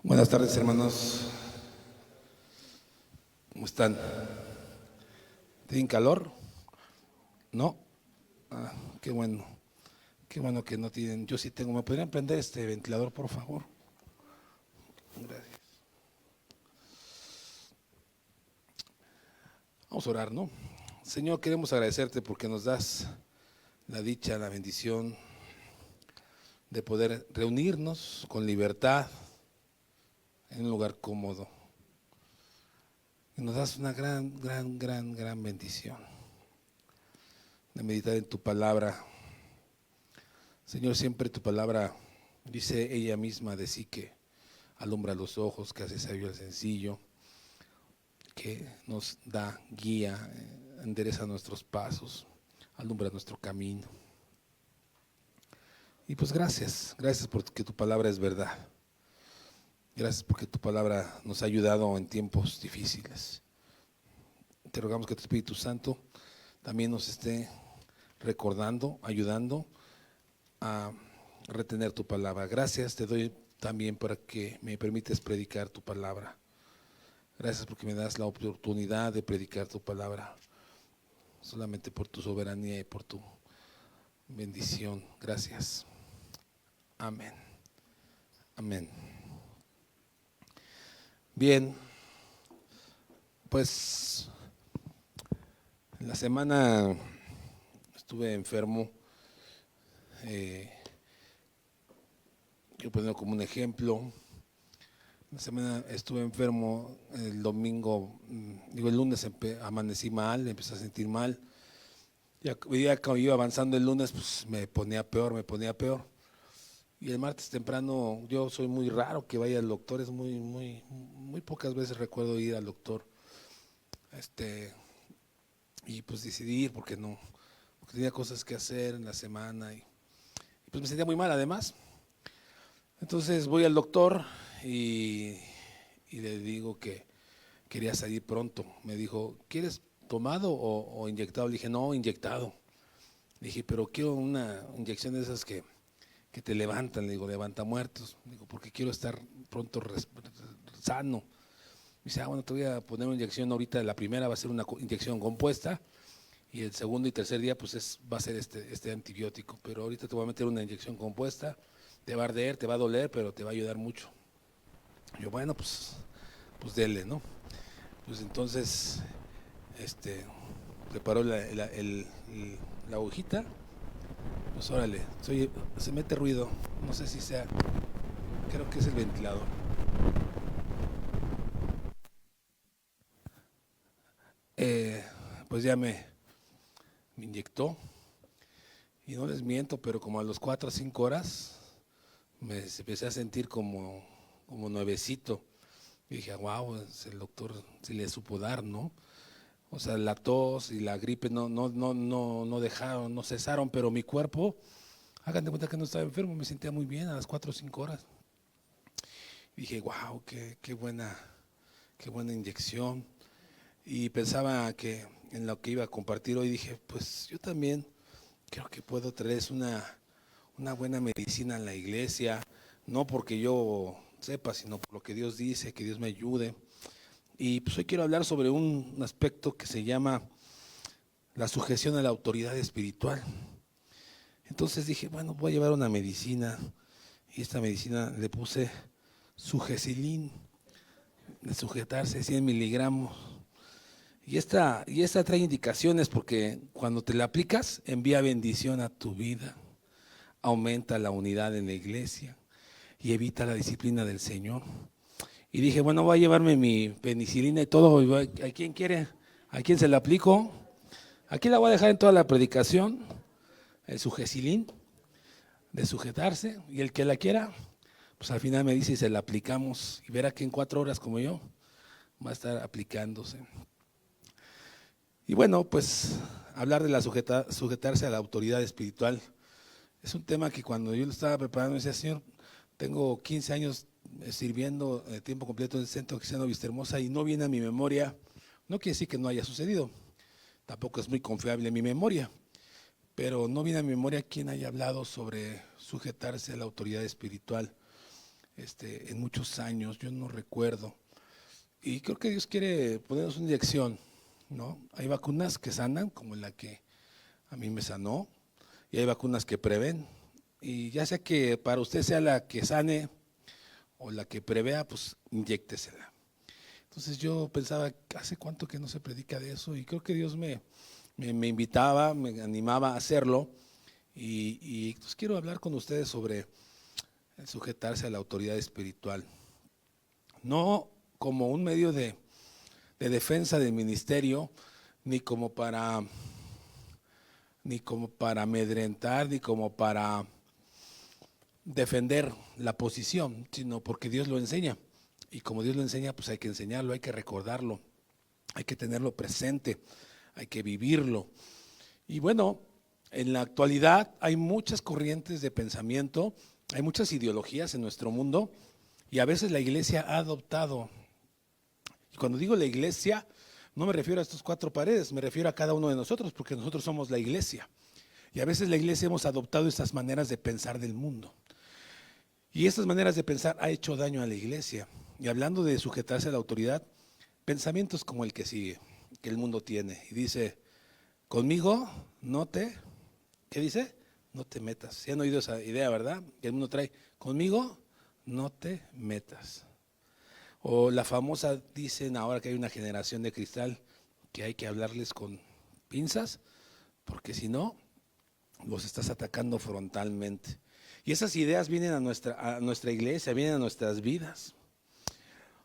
Buenas tardes, hermanos. ¿Cómo están? ¿Tienen calor? ¿No? Ah, qué bueno. Qué bueno que no tienen. Yo sí tengo. ¿Me podrían prender este ventilador, por favor? Gracias. Vamos a orar, ¿no? Señor, queremos agradecerte porque nos das la dicha, la bendición de poder reunirnos con libertad en un lugar cómodo. Y nos das una gran bendición de meditar en tu palabra. Señor, siempre tu palabra dice ella misma de sí que alumbra los ojos, que hace sabio al sencillo, que nos da guía, endereza nuestros pasos, alumbra nuestro camino. Y pues gracias porque tu palabra es verdad. Gracias porque tu palabra nos ha ayudado en tiempos difíciles. Te rogamos que tu Espíritu Santo también nos esté recordando, ayudando a retener tu palabra. Gracias te doy también para que me permites predicar tu palabra. Gracias porque me das la oportunidad de predicar tu palabra, solamente por tu soberanía y por tu bendición. Gracias. Amén. Amén. Bien, pues en la semana estuve enfermo. Yo pongo como un ejemplo. La semana estuve enfermo, el domingo, el lunes amanecí mal, empecé a sentir mal. Ya que iba avanzando el lunes, pues me ponía peor. Y el martes temprano, yo soy muy raro que vaya al doctor, es muy pocas veces recuerdo ir al doctor. Y pues decidí ir porque tenía cosas que hacer en la semana y pues me sentía muy mal además. Entonces voy al doctor y le digo que quería salir pronto. Me dijo, ¿quieres tomado o inyectado? Le dije, no, inyectado. Le dije, pero quiero una inyección de esas que te levantan. Le digo, levanta muertos. Le digo, porque quiero estar pronto sano. Me dice, bueno, te voy a poner una inyección ahorita. La primera va a ser una inyección compuesta y el segundo y tercer día pues va a ser este antibiótico. Pero ahorita te voy a meter una inyección compuesta. Te va a arder, te va a doler, pero te va a ayudar mucho. Yo, bueno, pues dele, ¿no? Pues entonces, preparó la agujita. Pues órale, se mete ruido, no sé si sea, creo que es el ventilador. Eh, pues ya me inyectó y no les miento, pero como a los 4 o 5 horas me empecé a sentir como nuevecito. Y dije, wow, el doctor sí le supo dar, ¿no? O sea, la tos y la gripe no dejaron, no cesaron, pero mi cuerpo, hagan de cuenta que no estaba enfermo, me sentía muy bien a las 4 o 5 horas. Y dije, wow, qué buena inyección. Y pensaba que en lo que iba a compartir hoy, dije, pues yo también creo que puedo traerles una buena medicina en la iglesia, no porque yo sepa, sino por lo que Dios dice, que Dios me ayude. Y pues hoy quiero hablar sobre un aspecto que se llama la sujeción a la autoridad espiritual. Entonces dije, bueno, voy a llevar una medicina y esta medicina le puse Sugecilin, de sujetarse 100 miligramos. Y esta trae indicaciones porque cuando te la aplicas envía bendición a tu vida, aumenta la unidad en la iglesia y evita la disciplina del Señor. Y dije, bueno, voy a llevarme mi penicilina y todo. ¿A quién quiere? ¿A quién se la aplico? Aquí la voy a dejar en toda la predicación, el Sugecilin, de sujetarse. Y el que la quiera, pues al final me dice y se la aplicamos. Y verá que en 4 horas como yo va a estar aplicándose. Y bueno, pues hablar de sujetarse a la autoridad espiritual es un tema que cuando yo lo estaba preparando, me decía, Señor, tengo 15 años sirviendo tiempo completo en el Centro Cristiano Vistahermosa y no viene a mi memoria. No quiere decir que no haya sucedido, tampoco es muy confiable mi memoria, pero no viene a mi memoria quien haya hablado sobre sujetarse a la autoridad espiritual. en muchos años, yo no recuerdo. Y creo que Dios quiere ponernos una inyección, ¿no? Hay vacunas que sanan, como la que a mí me sanó, y hay vacunas que prevén. Y ya sea que para usted sea la que sane o la que prevea, pues inyéctesela. Entonces yo pensaba, ¿hace cuánto que no se predica de eso? Y creo que Dios me invitaba, me animaba a hacerlo. Y pues quiero hablar con ustedes sobre el sujetarse a la autoridad espiritual. No como un medio de defensa del ministerio, ni como para amedrentar, ni como para defender la posición, sino porque Dios lo enseña. Y como Dios lo enseña, pues hay que enseñarlo, hay que recordarlo, hay que tenerlo presente, hay que vivirlo. Y bueno, en la actualidad hay muchas corrientes de pensamiento, hay muchas ideologías en nuestro mundo, y a veces la iglesia ha adoptado. Y cuando digo la iglesia, no me refiero a estas cuatro paredes, me refiero a cada uno de nosotros, porque nosotros somos la iglesia. Y a veces la iglesia hemos adoptado estas maneras de pensar del mundo. Y estas maneras de pensar ha hecho daño a la iglesia. Y hablando de sujetarse a la autoridad, pensamientos como el que sigue, que el mundo tiene. Y dice, conmigo no te, ¿qué dice? No te metas. ¿Sí han oído esa idea, verdad? Que el mundo trae, conmigo no te metas. O la famosa, dicen ahora que hay una generación de cristal, que hay que hablarles con pinzas, porque si no, los estás atacando frontalmente. Y esas ideas vienen a nuestra iglesia, vienen a nuestras vidas.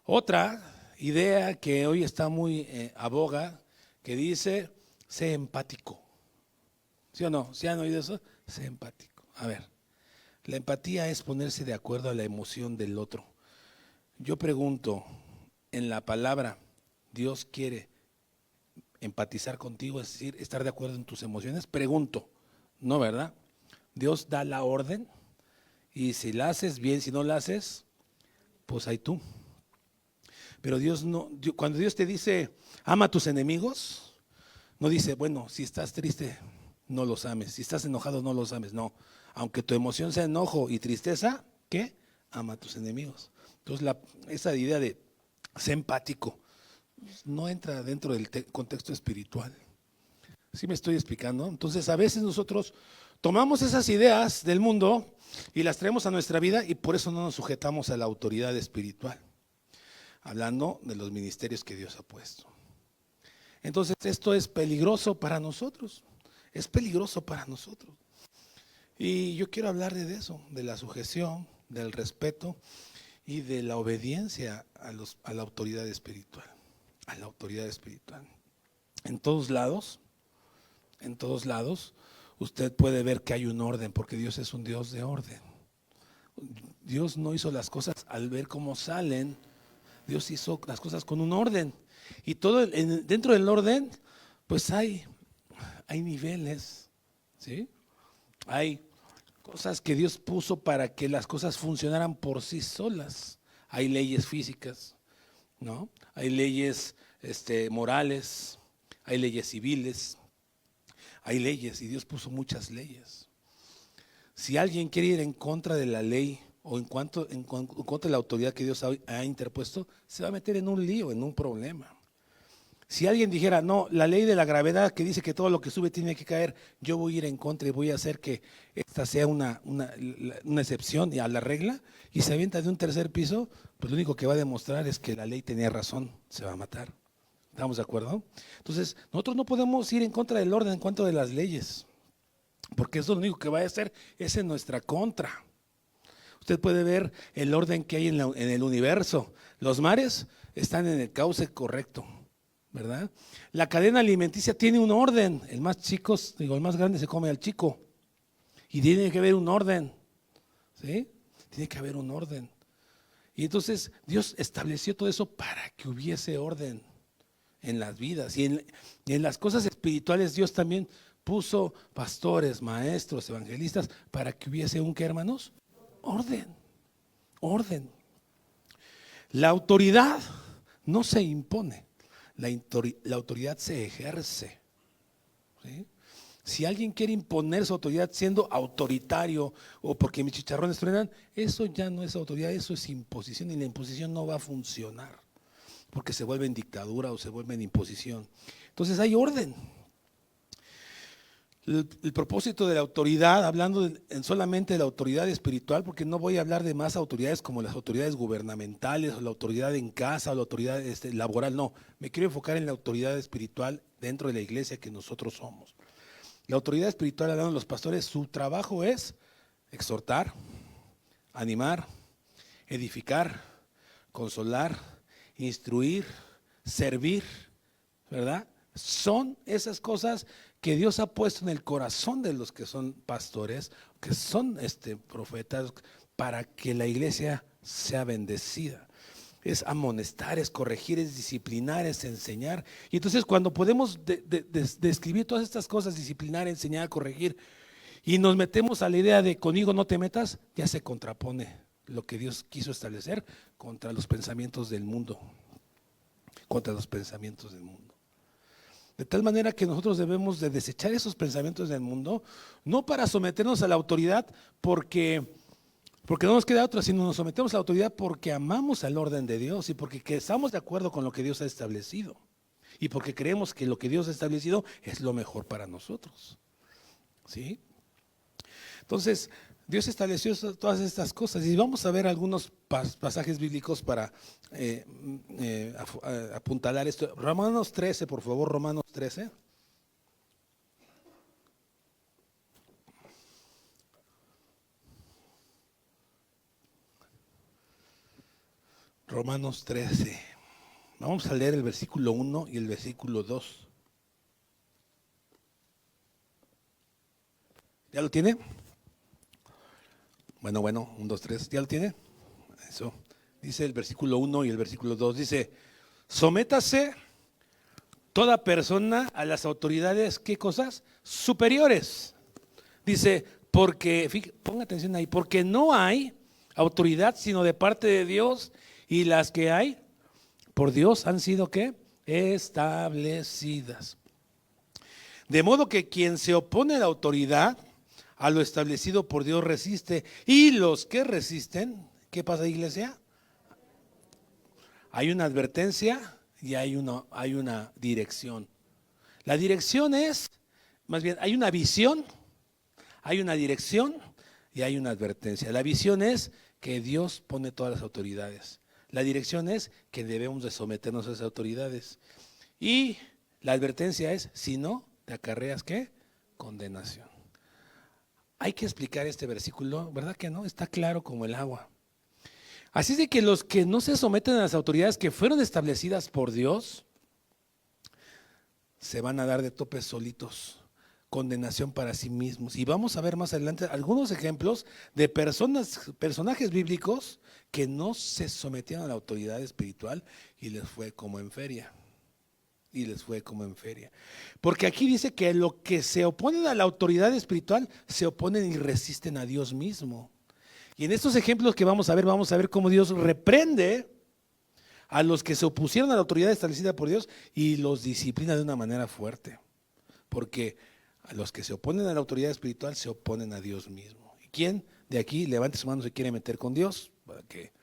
Otra idea que hoy está muy a boga, que dice, sé empático. ¿Sí o no? ¿Sí han oído eso? Sé empático. A ver, la empatía es ponerse de acuerdo a la emoción del otro. Yo pregunto, en la palabra, ¿Dios quiere empatizar contigo, es decir, estar de acuerdo en tus emociones? Pregunto, ¿no, verdad? Dios da la orden y si la haces bien, si no la haces, pues ahí tú. Pero Dios no, cuando Dios te dice, ama a tus enemigos, no dice, bueno, si estás triste, no los ames, si estás enojado, no los ames, no. Aunque tu emoción sea enojo y tristeza, ¿qué? Ama a tus enemigos. Entonces, esa idea de ser empático no entra dentro del contexto espiritual. ¿Sí me estoy explicando? Entonces, a veces nosotros tomamos esas ideas del mundo y las traemos a nuestra vida y por eso no nos sujetamos a la autoridad espiritual. Hablando de los ministerios que Dios ha puesto. Entonces, esto es peligroso para nosotros. Es peligroso para nosotros. Y yo quiero hablar de eso, de la sujeción, del respeto y de la obediencia a la autoridad espiritual. A la autoridad espiritual. En todos lados, usted puede ver que hay un orden, porque Dios es un Dios de orden. Dios no hizo las cosas al ver cómo salen. Dios hizo las cosas con un orden. Y todo dentro del orden, pues hay niveles, ¿sí? Hay cosas que Dios puso para que las cosas funcionaran por sí solas. Hay leyes físicas, ¿no? Hay leyes morales, hay leyes civiles, hay leyes y Dios puso muchas leyes. Si alguien quiere ir en contra de la ley o en contra de la autoridad que Dios ha interpuesto, se va a meter en un lío, en un problema. Si alguien dijera, no, la ley de la gravedad que dice que todo lo que sube tiene que caer, yo voy a ir en contra y voy a hacer que esta sea una excepción a la regla, y se avienta de un tercer piso, pues lo único que va a demostrar es que la ley tenía razón, se va a matar. ¿Estamos de acuerdo? Entonces, nosotros no podemos ir en contra del orden en cuanto de las leyes, porque eso lo único que va a hacer es en nuestra contra. Usted puede ver el orden que hay en el universo. Los mares están en el cauce correcto, ¿verdad? La cadena alimenticia tiene un orden. El más chico, el más grande se come al chico. Y tiene que haber un orden, ¿sí? Tiene que haber un orden. Y entonces Dios estableció todo eso para que hubiese orden en las vidas. Y en las cosas espirituales Dios también puso pastores, maestros, evangelistas, para que hubiese ¿qué, hermanos? Orden, orden. La autoridad no se impone, la autoridad se ejerce, ¿sí? Si alguien quiere imponer su autoridad siendo autoritario o porque mis chicharrones truenan, eso ya no es autoridad, eso es imposición, y la imposición no va a funcionar porque se vuelve en dictadura o se vuelve en imposición. Entonces hay orden. El propósito de la autoridad, hablando solamente de la autoridad espiritual, porque no voy a hablar de más autoridades como las autoridades gubernamentales o la autoridad en casa o la autoridad laboral, no, me quiero enfocar en la autoridad espiritual dentro de la iglesia que nosotros somos. La autoridad espiritual, hablando de los pastores, su trabajo es exhortar, animar, edificar, consolar, instruir, servir, ¿verdad? Son esas cosas que Dios ha puesto en el corazón de los que son pastores, que son profetas, para que la iglesia sea bendecida. Es amonestar, es corregir, es disciplinar, es enseñar. Y entonces cuando podemos describir todas estas cosas, disciplinar, enseñar, corregir, y nos metemos a la idea de conmigo no te metas, ya se contrapone lo que Dios quiso establecer contra los pensamientos del mundo, contra los pensamientos del mundo. De tal manera que nosotros debemos de desechar esos pensamientos del mundo, no para someternos a la autoridad porque no nos queda otra, sino nos sometemos a la autoridad porque amamos al orden de Dios y porque estamos de acuerdo con lo que Dios ha establecido y porque creemos que lo que Dios ha establecido es lo mejor para nosotros. ¿Sí? Entonces, Dios estableció todas estas cosas y vamos a ver algunos pasajes bíblicos para apuntalar esto. Romanos 13, por favor, Romanos 13. Romanos 13. Vamos a leer el versículo 1 y el versículo 2. ¿Ya lo tiene? Bueno, 1, 2, 3. ¿Ya lo tiene? Eso. Dice el versículo 1 y el versículo 2. Dice, sométase toda persona a las autoridades, ¿qué cosas? Superiores. Dice, porque, ponga atención ahí, porque no hay autoridad sino de parte de Dios, y las que hay por Dios han sido ¿qué? Establecidas. De modo que quien se opone a la autoridad, a lo establecido por Dios resiste, y los que resisten, ¿qué pasa, iglesia? Hay una advertencia y hay una dirección. La dirección es, más bien, hay una visión, hay una dirección y hay una advertencia. La visión es que Dios pone todas las autoridades. La dirección es que debemos de someternos a esas autoridades. Y la advertencia es, si no, te acarreas ¿qué? Condenación. Hay que explicar este versículo, ¿verdad que no? Está claro como el agua. Así es de que los que no se someten a las autoridades que fueron establecidas por Dios, se van a dar de topes solitos, condenación para sí mismos. Y vamos a ver más adelante algunos ejemplos de personajes bíblicos que no se sometieron a la autoridad espiritual y les fue como en feria. Porque aquí dice que los que se oponen a la autoridad espiritual se oponen y resisten a Dios mismo. Y en estos ejemplos que vamos a ver cómo Dios reprende a los que se opusieron a la autoridad establecida por Dios y los disciplina de una manera fuerte. Porque a los que se oponen a la autoridad espiritual se oponen a Dios mismo. ¿Y quién de aquí, levante su mano, se quiere meter con Dios? Para que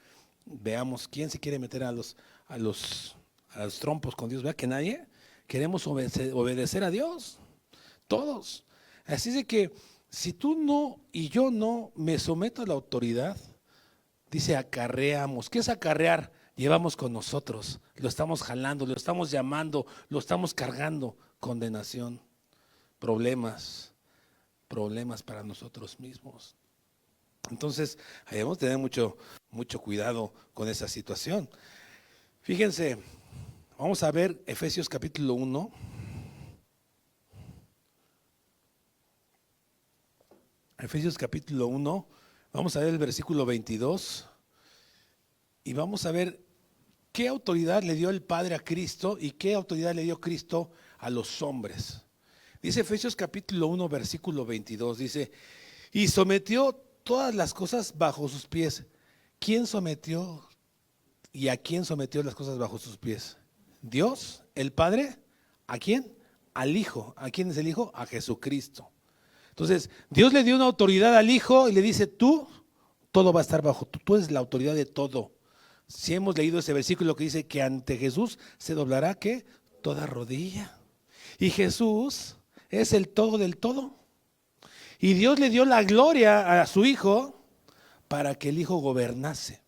veamos quién se quiere meter a los trompos con Dios. Vea que nadie. Queremos obedecer a Dios. Todos. Así es de que si tú no y yo no me someto a la autoridad, dice acarreamos. ¿Qué es acarrear? Llevamos con nosotros, lo estamos jalando, lo estamos llamando, lo estamos cargando. Condenación, problemas para nosotros mismos. Entonces, debemos tener mucho cuidado con esa situación. Fíjense, vamos a ver Efesios capítulo 1. Efesios capítulo 1, vamos a ver el versículo 22 y vamos a ver qué autoridad le dio el Padre a Cristo y qué autoridad le dio Cristo a los hombres. Dice Efesios capítulo 1, versículo 22, dice, y sometió todas las cosas bajo sus pies. ¿Quién sometió y a quién sometió las cosas bajo sus pies? Dios, el Padre. ¿A quién? al Hijo. ¿A quién es el Hijo? A Jesucristo. Entonces, Dios le dio una autoridad al Hijo y le dice, tú, todo va a estar bajo, tú eres la autoridad de todo. Si hemos leído ese versículo que dice que ante Jesús se doblará, ¿qué? Toda rodilla. Y Jesús es el todo del todo. Y Dios le dio la gloria a su Hijo para que el Hijo gobernase.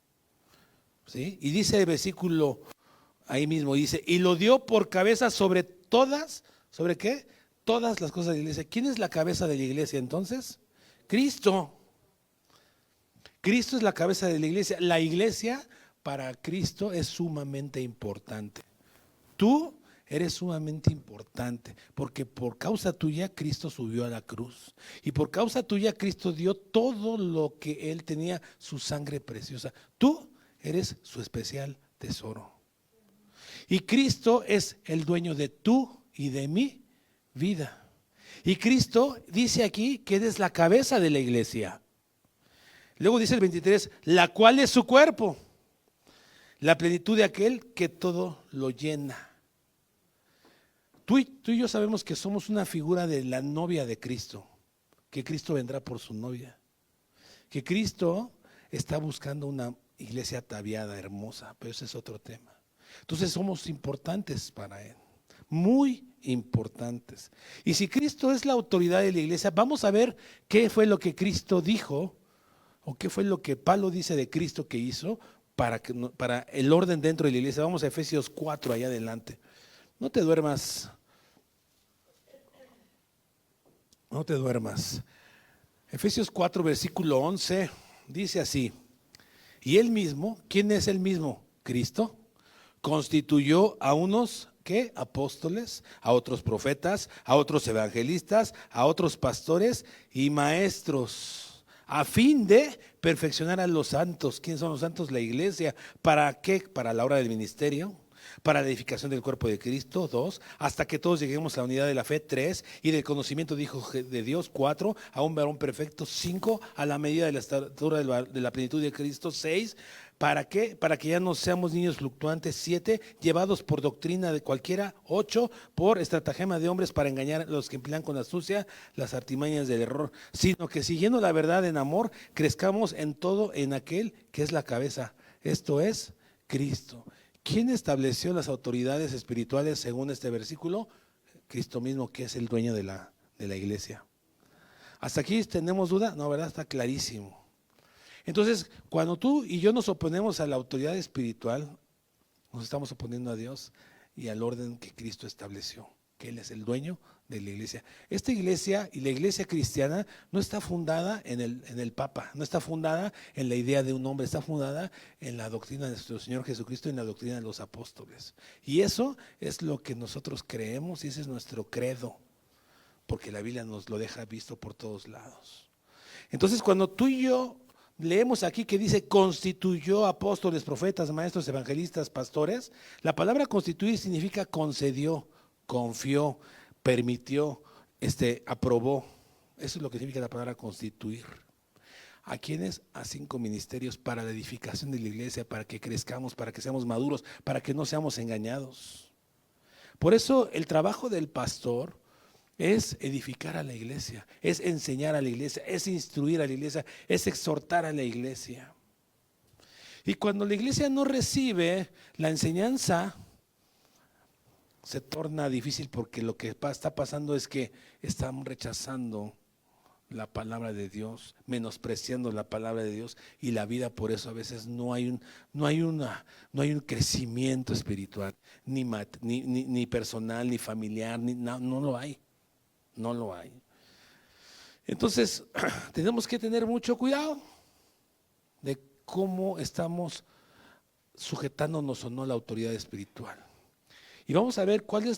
¿Sí? Y dice el versículo ahí mismo, dice, y lo dio por cabeza sobre todas, ¿sobre qué? Todas las cosas de la iglesia. ¿Quién es la cabeza de la iglesia entonces? Cristo. Cristo es la cabeza de la iglesia. La iglesia para Cristo es sumamente importante. Tú eres sumamente importante porque por causa tuya Cristo subió a la cruz y por causa tuya Cristo dio todo lo que Él tenía, su sangre preciosa. Tú eres su especial tesoro. Y Cristo es el dueño de tú y de mi vida. Y Cristo dice aquí que eres la cabeza de la iglesia. Luego dice el 23, la cual es su cuerpo, la plenitud de aquel que todo lo llena. Tú y yo sabemos que somos una figura de la novia de Cristo, que Cristo vendrá por su novia, que Cristo está buscando una iglesia ataviada, hermosa, pero ese es otro tema. Entonces somos importantes para Él, muy importantes. Y si Cristo es la autoridad de la iglesia, vamos a ver qué fue lo que Cristo dijo, o qué fue lo que Pablo dice de Cristo que hizo para el orden dentro de la iglesia. Vamos a Efesios 4, allá adelante. No te duermas. No te duermas. Efesios 4, versículo 11, dice así. Y Él mismo, ¿quién es Él mismo? Cristo. Constituyó a unos, ¿qué? Apóstoles, a otros profetas, a otros evangelistas, a otros pastores y maestros, a fin de perfeccionar a los santos. ¿Quiénes son los santos? La iglesia. ¿Para qué? Para la obra del ministerio, para la edificación del cuerpo de Cristo, 2, hasta que todos lleguemos a la unidad de la fe, 3, y del conocimiento de Hijo de Dios, 4, a un varón perfecto, 5, a la medida de la estatura de la plenitud de Cristo, 6, ¿para qué? Para que ya no seamos niños fluctuantes, 7, llevados por doctrina de cualquiera, 8, por estratagema de hombres para engañar a los que emplean con astucia las artimañas del error, sino que siguiendo la verdad en amor, crezcamos en todo en aquel que es la cabeza, esto es Cristo. ¿Quién estableció las autoridades espirituales según este versículo? Cristo mismo, que es el dueño de la iglesia. ¿Hasta aquí tenemos duda? No, ¿verdad? Está clarísimo. Entonces, cuando tú y yo nos oponemos a la autoridad espiritual, nos estamos oponiendo a Dios y al orden que Cristo estableció, que Él es el dueño de la iglesia. Esta iglesia y la iglesia cristiana no está fundada en el Papa, no está fundada en la idea de un hombre, está fundada en la doctrina de nuestro Señor Jesucristo y en la doctrina de los apóstoles. Y eso es lo que nosotros creemos y ese es nuestro credo, porque la Biblia nos lo deja visto por todos lados. Entonces, cuando tú y yo leemos aquí que dice constituyó apóstoles, profetas, maestros, evangelistas, pastores, la palabra constituir significa concedió, confió, permitió, aprobó. Eso es lo que significa la palabra constituir. ¿A quiénes? A 5 ministerios para la edificación de la iglesia, para que crezcamos, para que seamos maduros, para que no seamos engañados. Por eso el trabajo del pastor es edificar a la iglesia, es enseñar a la iglesia, es instruir a la iglesia, es exhortar a la iglesia. Y cuando la iglesia no recibe la enseñanza, se torna difícil porque lo que está pasando es que están rechazando la palabra de Dios, menospreciando la palabra de Dios y la vida. Por eso a veces no hay un crecimiento espiritual, ni personal, ni familiar, no lo hay. No lo hay. Entonces, tenemos que tener mucho cuidado de cómo estamos sujetándonos o no a la autoridad espiritual. Y vamos a ver cuál es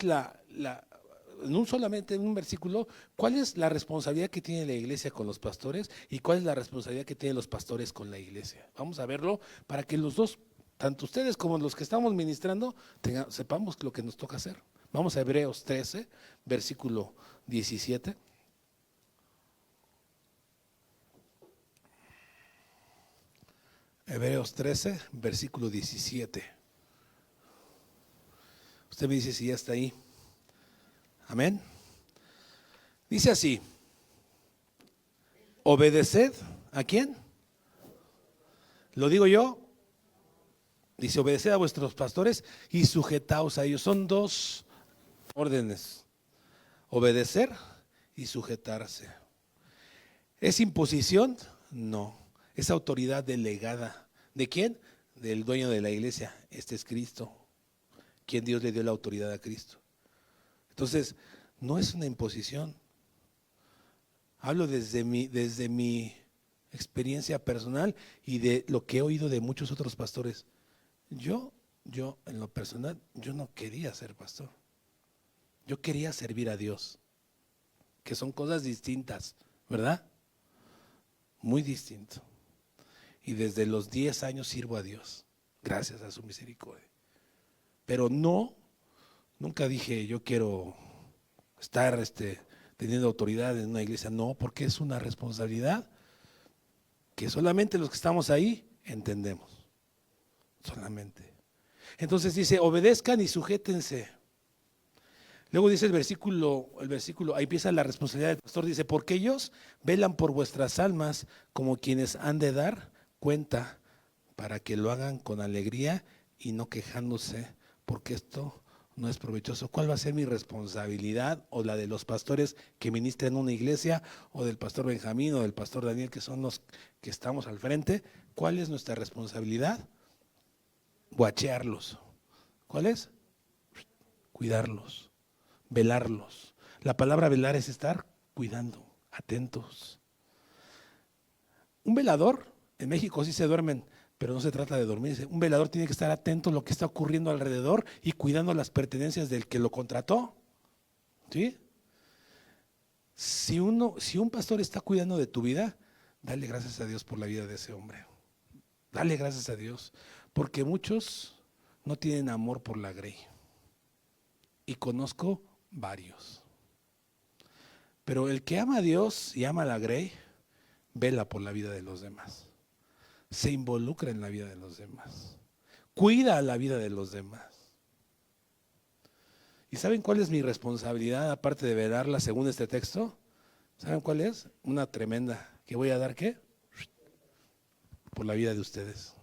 solamente en un versículo, cuál es la responsabilidad que tiene la iglesia con los pastores y cuál es la responsabilidad que tienen los pastores con la iglesia. Vamos a verlo para que los dos, tanto ustedes como los que estamos ministrando, sepamos lo que nos toca hacer. Vamos a Hebreos 13, versículo 17. Hebreos 13, versículo 17. Usted me dice si ya está ahí. Amén. Dice así: obedeced, ¿a quién? ¿Lo digo yo? Dice, obedeced a vuestros pastores y sujetaos a ellos. Son dos órdenes: obedecer y sujetarse. ¿Es imposición? No. Es autoridad delegada. ¿De quién? Del dueño de la iglesia. Este es Cristo, quien Dios le dio la autoridad a Cristo. Entonces, no es una imposición. Hablo desde mi experiencia personal y de lo que he oído de muchos otros pastores. Yo en lo personal, yo no quería ser pastor. Yo quería servir a Dios, que son cosas distintas, ¿verdad? Muy distinto. Y desde los 10 años sirvo a Dios, gracias a su misericordia. Pero nunca dije yo quiero estar teniendo autoridad en una iglesia. No, porque es una responsabilidad que solamente los que estamos ahí entendemos. Solamente. Entonces dice, obedezcan y sujétense. Luego dice el versículo, ahí empieza la responsabilidad del pastor, dice, porque ellos velan por vuestras almas como quienes han de dar cuenta, para que lo hagan con alegría y no quejándose, porque esto no es provechoso. ¿Cuál va a ser mi responsabilidad o la de los pastores que ministran en una iglesia, o del pastor Benjamín o del pastor Daniel, que son los que estamos al frente? ¿Cuál es nuestra responsabilidad? Guachearlos. ¿Cuál es? Cuidarlos, velarlos. La palabra velar es estar cuidando, atentos. Un velador, en México sí se duermen, pero no se trata de dormirse. Un velador tiene que estar atento a lo que está ocurriendo alrededor y cuidando las pertenencias del que lo contrató. ¿Sí? Si un pastor está cuidando de tu vida, dale gracias a Dios por la vida de ese hombre. Dale gracias a Dios, porque muchos no tienen amor por la grey. Y conozco varios. Pero el que ama a Dios y ama a la grey, vela por la vida de los demás. Se involucra en la vida de los demás. Cuida la vida de los demás. ¿Y saben cuál es mi responsabilidad, aparte de velarla según este texto? ¿Saben cuál es? Una tremenda. ¿Que voy a dar qué? Por la vida de ustedes.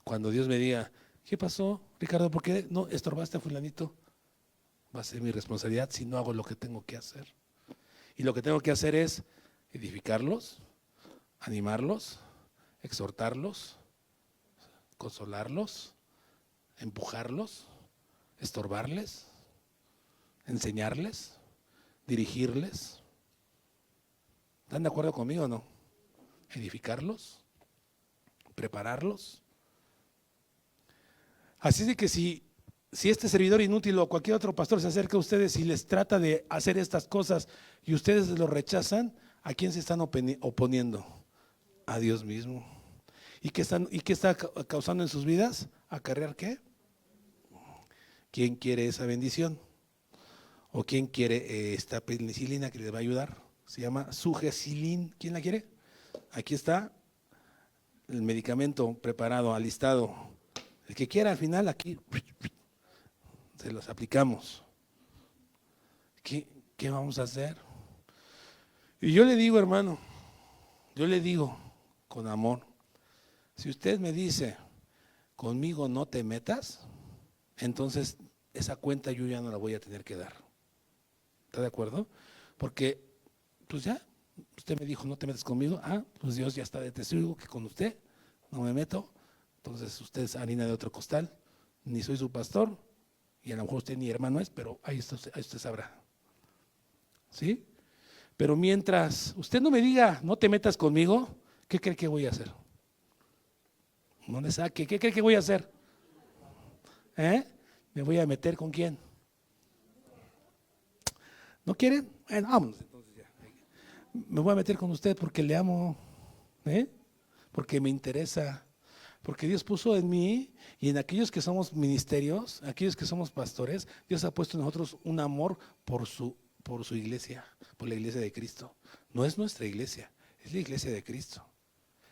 Cuando Dios me diga, ¿qué pasó, Ricardo? ¿Por qué no estorbaste a fulanito? Va a ser mi responsabilidad si no hago lo que tengo que hacer. Y lo que tengo que hacer es edificarlos, animarlos, exhortarlos, consolarlos, empujarlos, estorbarles, enseñarles, dirigirles. ¿Están de acuerdo conmigo o no? Edificarlos, prepararlos. Así de que si este servidor inútil o cualquier otro pastor se acerca a ustedes y les trata de hacer estas cosas y ustedes lo rechazan, ¿a quién se están oponiendo? A Dios mismo. ¿Y qué está causando en sus vidas? ¿Acarrear qué? ¿Quién quiere esa bendición? ¿O quién quiere esta penicilina que les va a ayudar? Se llama Sugecilin. ¿Quién la quiere? Aquí está el medicamento preparado, alistado. El que quiera, al final aquí se los aplicamos. ¿Qué vamos a hacer? Y yo le digo, hermano, yo le digo con amor, si usted me dice, conmigo no te metas, entonces esa cuenta yo ya no la voy a tener que dar. ¿Está de acuerdo? Porque, pues ya, usted me dijo, no te metas conmigo. Pues Dios ya está de testigo que con usted no me meto. Entonces usted es harina de otro costal, ni soy su pastor, y a lo mejor usted ni hermano es, pero ahí usted sabrá. ¿Sí? Pero mientras usted no me diga, no te metas conmigo, ¿qué cree que voy a hacer? No le saque, ¿qué cree que voy a hacer? ¿Me voy a meter con quién? ¿No quieren? Bueno, vámonos entonces ya. Me voy a meter con usted porque le amo, porque me interesa, porque Dios puso en mí y en aquellos que somos ministerios, aquellos que somos pastores, Dios ha puesto en nosotros un amor por su iglesia, por la iglesia de Cristo. No es nuestra iglesia, es la iglesia de Cristo.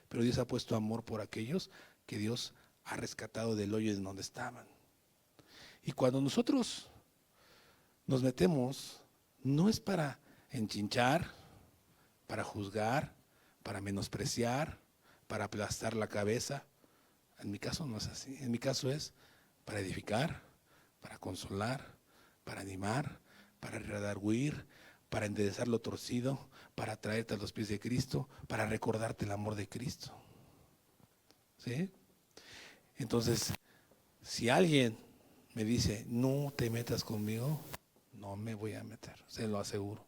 Pero Dios ha puesto amor por aquellos que Dios ha rescatado del hoyo en donde estaban. Y cuando nosotros nos metemos no es para enchinchar, para juzgar, para menospreciar, para aplastar la cabeza. En mi caso no es así. En mi caso es para edificar, para consolar, para animar, para redarguir, para enderezar lo torcido, para traerte a los pies de Cristo, para recordarte el amor de Cristo. ¿Sí? Entonces, si alguien me dice, no te metas conmigo, no me voy a meter, se lo aseguro.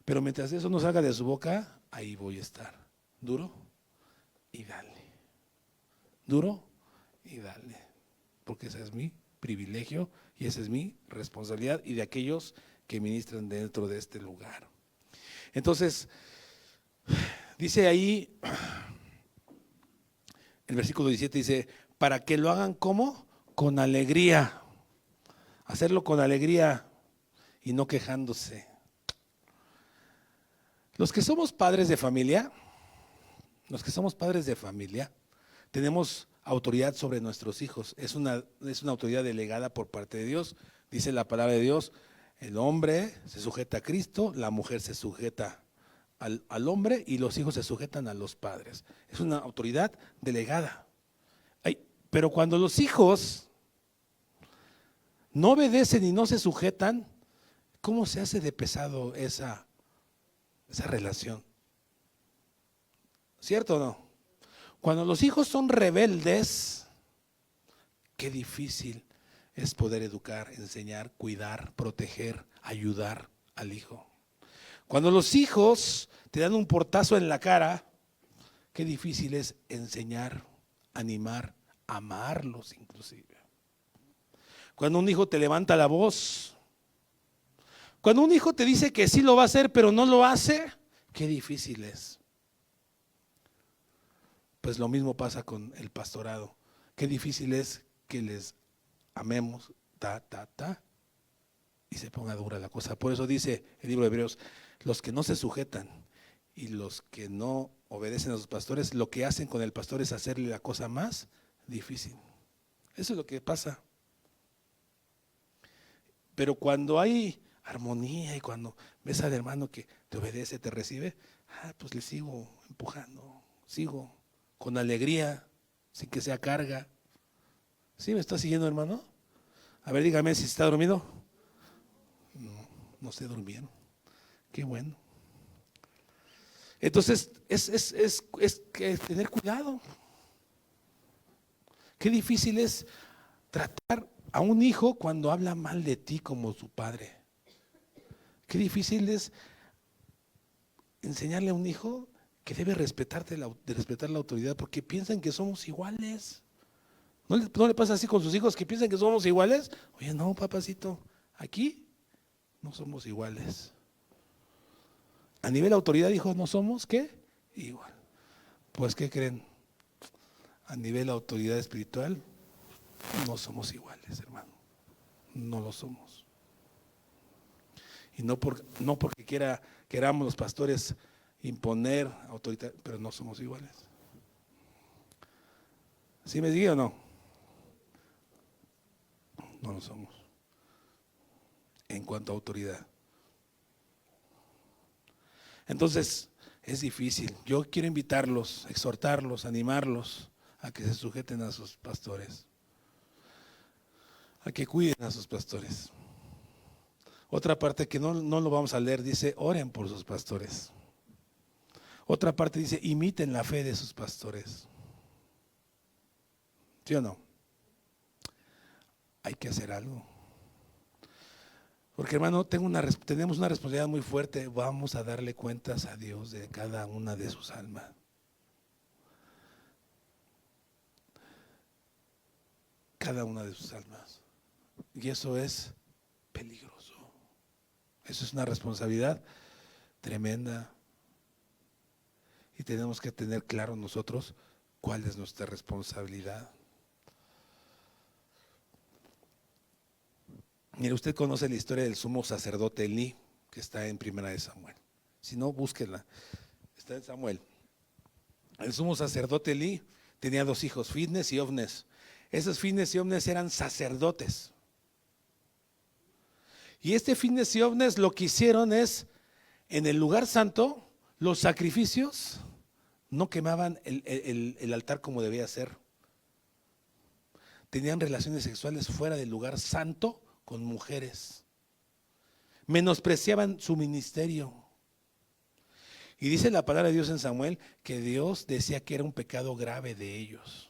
Pero mientras eso no salga de su boca, ahí voy a estar. Duro y dale. Duro y dale. Porque ese es mi privilegio y esa es mi responsabilidad y de aquellos que ministran dentro de este lugar. Entonces, dice ahí, el versículo 17 dice, para que lo hagan ¿cómo? Con alegría. Hacerlo con alegría y no quejándose. Los que somos padres de familia, tenemos autoridad sobre nuestros hijos. Es una autoridad delegada por parte de Dios. Dice la palabra de Dios, el hombre se sujeta a Cristo, la mujer se sujeta al hombre y los hijos se sujetan a los padres. Es una autoridad delegada. Pero cuando los hijos no obedecen y no se sujetan, ¿cómo se hace de pesado esa relación? ¿Cierto o no? Cuando los hijos son rebeldes, qué difícil es poder educar, enseñar, cuidar, proteger, ayudar al hijo. Cuando los hijos te dan un portazo en la cara, qué difícil es enseñar, animar, amarlos inclusive. Cuando un hijo te levanta la voz, cuando un hijo te dice que sí lo va a hacer pero no lo hace, qué difícil es. Pues lo mismo pasa con el pastorado. Qué difícil es que les amemos, y se ponga dura la cosa. Por eso dice el libro de Hebreos, los que no se sujetan y los que no obedecen a sus pastores, lo que hacen con el pastor es hacerle la cosa más difícil. Eso es lo que pasa. Pero cuando hay armonía y cuando ves al hermano que te obedece, te recibe, pues le sigo empujando, sigo con alegría, sin que sea carga. ¿Sí me está siguiendo, hermano? A ver, dígame si está dormido. No se durmieron. Qué bueno. Entonces, es que tener cuidado. Qué difícil es tratar a un hijo cuando habla mal de ti como su padre. Qué difícil es enseñarle a un hijo que debe respetar la autoridad porque piensan que somos iguales. ¿No le pasa así con sus hijos que piensan que somos iguales? Oye, no, papacito, aquí no somos iguales. A nivel autoridad, hijo, ¿no somos qué? Igual. Pues, ¿qué creen? A nivel autoridad espiritual, no somos iguales, hermano. No lo somos. Y no porque queramos los pastores imponer autoridad, pero no somos iguales. ¿Sí me sigue o no? No lo somos. En cuanto a autoridad. Entonces, es difícil. Yo quiero invitarlos, exhortarlos, animarlos a que se sujeten a sus pastores, a que cuiden a sus pastores. Otra parte que no lo vamos a leer dice, oren por sus pastores. Otra parte dice, imiten la fe de sus pastores. ¿Sí o no? Hay que hacer algo. Porque, hermano, tenemos una responsabilidad muy fuerte. Vamos a darle cuentas a Dios de cada una de sus almas. Cada una de sus almas. Y eso es peligroso. Eso es una responsabilidad tremenda. Y tenemos que tener claro nosotros cuál es nuestra responsabilidad. Mire, usted conoce la historia del sumo sacerdote Elí, que está en Primera de Samuel. Si no, búsquenla. Está en Samuel. El sumo sacerdote Elí tenía 2 hijos, Fines y Ofnes. Esos Fines y Ofnes eran sacerdotes. Y este fines y ovnes lo que hicieron es, en el lugar santo, los sacrificios no quemaban el altar como debía ser. Tenían relaciones sexuales fuera del lugar santo con mujeres. Menospreciaban su ministerio. Y dice la palabra de Dios en Samuel que Dios decía que era un pecado grave de ellos.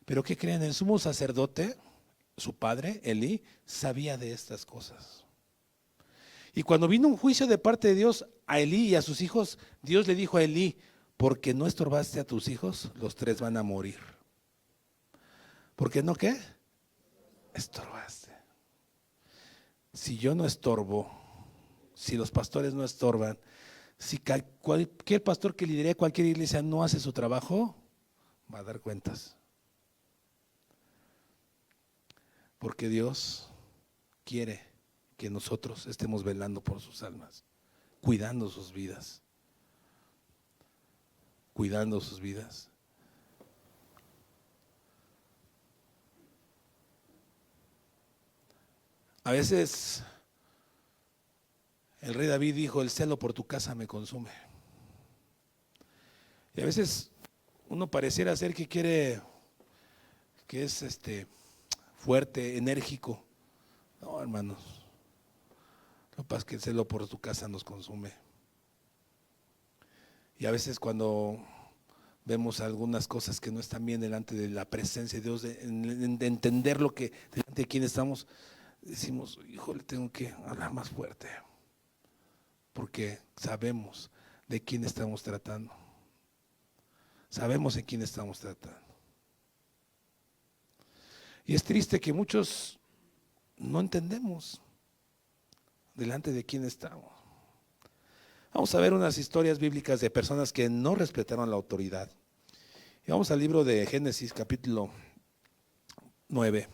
Pero ¿qué creen? El sumo sacerdote, su padre, Elí, sabía de estas cosas. Y cuando vino un juicio de parte de Dios a Elí y a sus hijos, Dios le dijo a Elí: porque no estorbaste a tus hijos, los tres van a morir. ¿Por qué no qué? Estorbaste. Si yo no estorbo, si los pastores no estorban, si cualquier pastor que lidere cualquier iglesia no hace su trabajo, va a dar cuentas. Porque Dios quiere que nosotros estemos velando por sus almas, cuidando sus vidas. Cuidando sus vidas. A veces el rey David dijo: el celo por tu casa me consume. Y a veces uno pareciera ser que quiere, que es fuerte, enérgico. No, hermanos, lo que pasa es que el celo por tu casa nos consume. Y a veces cuando vemos algunas cosas que no están bien delante de la presencia de Dios, de entender lo que delante de quién estamos, decimos: híjole, tengo que hablar más fuerte, porque sabemos de quién estamos tratando. Sabemos en quién estamos tratando. Y es triste que muchos no entendemos delante de quién estamos. Vamos a ver unas historias bíblicas de personas que no respetaron la autoridad. Y vamos al libro de Génesis, capítulo 9.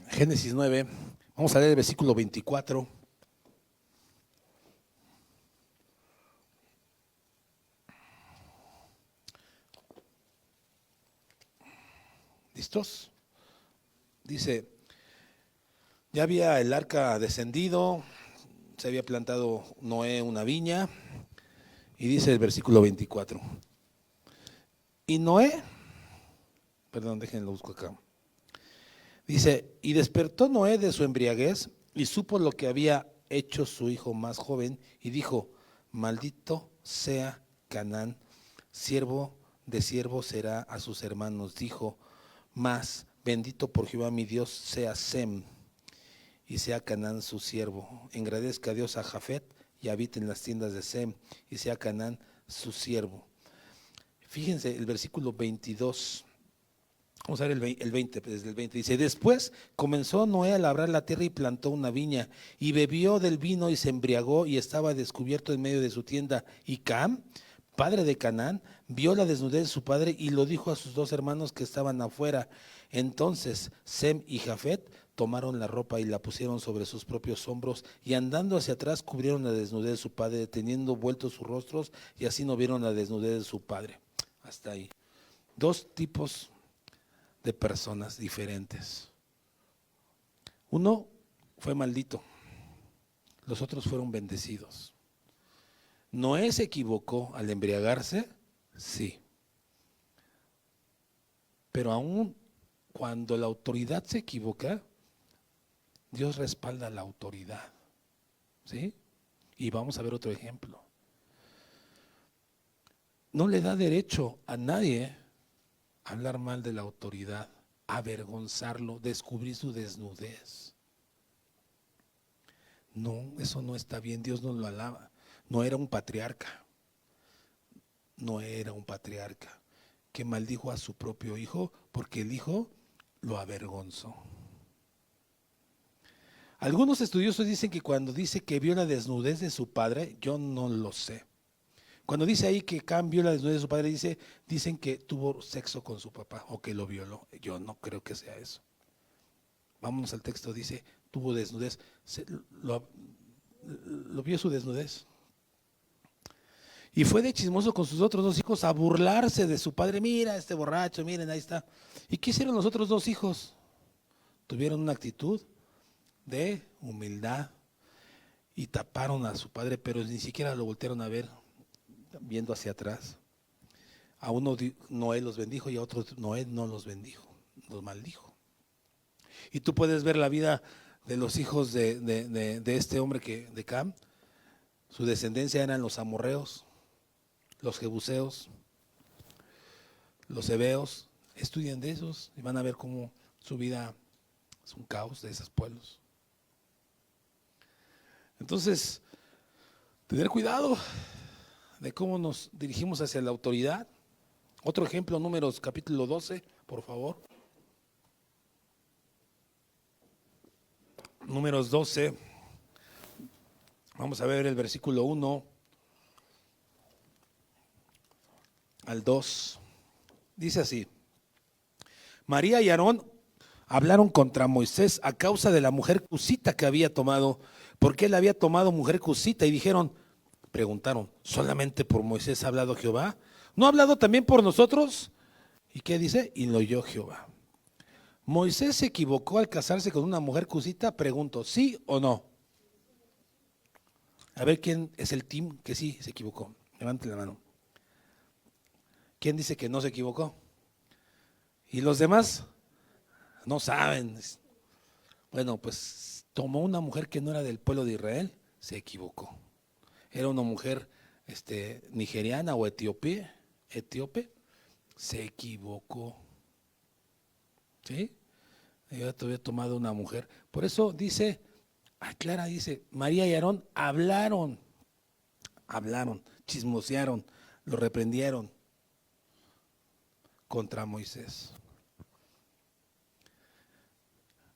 Génesis 9, vamos a leer el versículo 24. ¿Listos? Dice: ya había el arca descendido, se había plantado Noé una viña, y dice el versículo 24. Y Noé, perdón, déjenlo busco acá. Dice: y despertó Noé de su embriaguez y supo lo que había hecho su hijo más joven, y dijo: maldito sea Canaán, siervo de siervo será a sus hermanos. Dijo más: bendito por Jehová mi Dios sea Sem, y sea Canaán su siervo. Engrandezca a Dios a Jafet, y habite en las tiendas de Sem, y sea Canaán su siervo. Fíjense el versículo 22. Vamos a ver el 20, desde el 20. Dice: después comenzó Noé a labrar la tierra y plantó una viña, y bebió del vino y se embriagó, y estaba descubierto en medio de su tienda. Y Cam, padre de Canaán, vio la desnudez de su padre y lo dijo a sus dos hermanos que estaban afuera. Entonces Sem y Jafet tomaron la ropa y la pusieron sobre sus propios hombros, y andando hacia atrás cubrieron la desnudez de su padre, teniendo vueltos sus rostros, y así no vieron la desnudez de su padre. Hasta ahí. Dos tipos de personas diferentes. Uno fue maldito, los otros fueron bendecidos. Noé se equivocó al embriagarse, sí. Pero aún cuando la autoridad se equivoca, Dios respalda a la autoridad, ¿sí? Y vamos a ver otro ejemplo. No le da derecho a nadie hablar mal de la autoridad, avergonzarlo, descubrir su desnudez. No, eso no está bien, Dios no lo alaba. No era un patriarca, no era un patriarca que maldijo a su propio hijo porque el hijo lo avergonzó. Algunos estudiosos dicen que cuando dice que vio la desnudez de su padre, yo no lo sé. Cuando dice ahí que Cam vio la desnudez de su padre, dicen que tuvo sexo con su papá o que lo violó. Yo no creo que sea eso. Vámonos al texto, dice, tuvo desnudez, lo vio su desnudez. Y fue de chismoso con sus otros 2 hijos a burlarse de su padre. Mira, este borracho, miren, ahí está. ¿Y qué hicieron los otros 2 hijos? Tuvieron una actitud de humildad y taparon a su padre, pero ni siquiera lo voltearon a ver, viendo hacia atrás. A uno Noé los bendijo y a otros Noé no los bendijo, los maldijo. Y tú puedes ver la vida de los hijos de este hombre de Cam. Su descendencia eran los amorreos, los jebuseos, los heveos. Estudian de esos y van a ver cómo su vida es un caos de esos pueblos. Entonces, tener cuidado de cómo nos dirigimos hacia la autoridad. Otro ejemplo, Números capítulo 12, por favor. Números 12, vamos a ver el versículo 1 al 2. Dice así: María y Aarón hablaron contra Moisés a causa de la mujer cusita que había tomado, porque él había tomado mujer cusita, y preguntaron, ¿solamente por Moisés ha hablado Jehová? ¿No ha hablado también por nosotros? ¿Y qué dice? Y lo oyó Jehová. ¿Moisés se equivocó al casarse con una mujer cusita? Pregunto, ¿sí o no? A ver quién es el team que sí se equivocó. Levante la mano. ¿Quién dice que no se equivocó? ¿Y los demás? No saben. Bueno, pues tomó una mujer que no era del pueblo de Israel, se equivocó. Era una mujer nigeriana o etíope, se equivocó. ¿Sí? Yo había tomado una mujer. Por eso dice, aclara, dice, María y Aarón hablaron, chismosearon, lo reprendieron contra Moisés.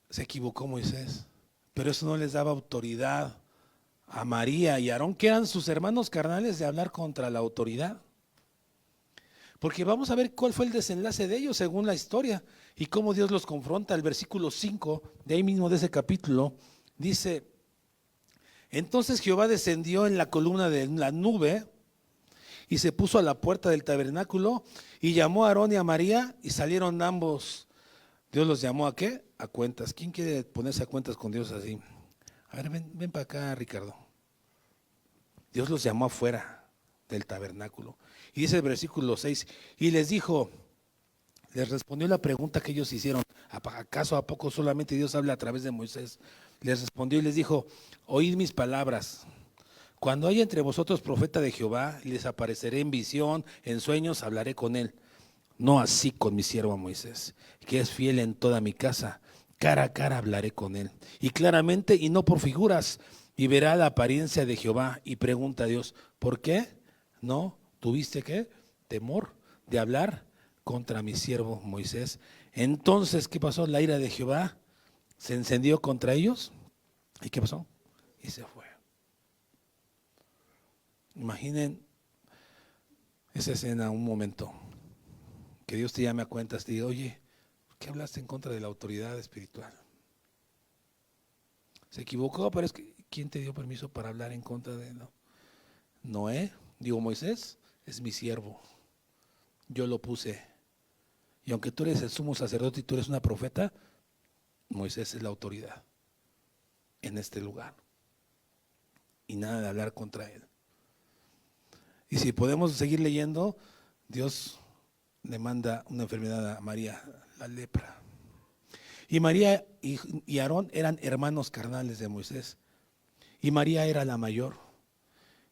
Se equivocó Moisés, pero eso no les daba autoridad a María y Aarón, que eran sus hermanos carnales, de hablar contra la autoridad. Porque vamos a ver cuál fue el desenlace de ellos según la historia y cómo Dios los confronta. El versículo 5 de ahí mismo de ese capítulo dice: entonces Jehová descendió en la columna de la nube y se puso a la puerta del tabernáculo y llamó a Aarón y a María, y salieron ambos. Dios los llamó ¿a qué? A cuentas. ¿Quién quiere ponerse a cuentas con Dios así? A ver, ven para acá, Ricardo. Dios los llamó afuera del tabernáculo. Y dice el versículo 6, y les dijo, les respondió la pregunta que ellos hicieron: ¿acaso a poco solamente Dios habla a través de Moisés? Les respondió y les dijo: oíd mis palabras. Cuando haya entre vosotros profeta de Jehová, les apareceré en visión, en sueños, hablaré con él. No así con mi siervo Moisés, que es fiel en toda mi casa. Cara a cara hablaré con él, y claramente y no por figuras, y verá la apariencia de Jehová. Y pregunta a Dios: ¿por qué no tuviste qué? Temor de hablar contra mi siervo Moisés. Entonces, ¿qué pasó? La ira de Jehová se encendió contra ellos. ¿Y qué pasó? Y se fue. Imaginen esa escena, un momento, que Dios te llame a cuentas, te diga: oye, ¿por qué hablaste en contra de la autoridad espiritual? Se equivocó, pero es que ¿quién te dio permiso para hablar en contra de no? Moisés es mi siervo, yo lo puse. Y aunque tú eres el sumo sacerdote y tú eres una profeta, Moisés es la autoridad en este lugar. Y nada de hablar contra él. Y si podemos seguir leyendo, Dios le manda una enfermedad a María, la lepra. Y María y Aarón eran hermanos carnales de Moisés. Y María era la mayor.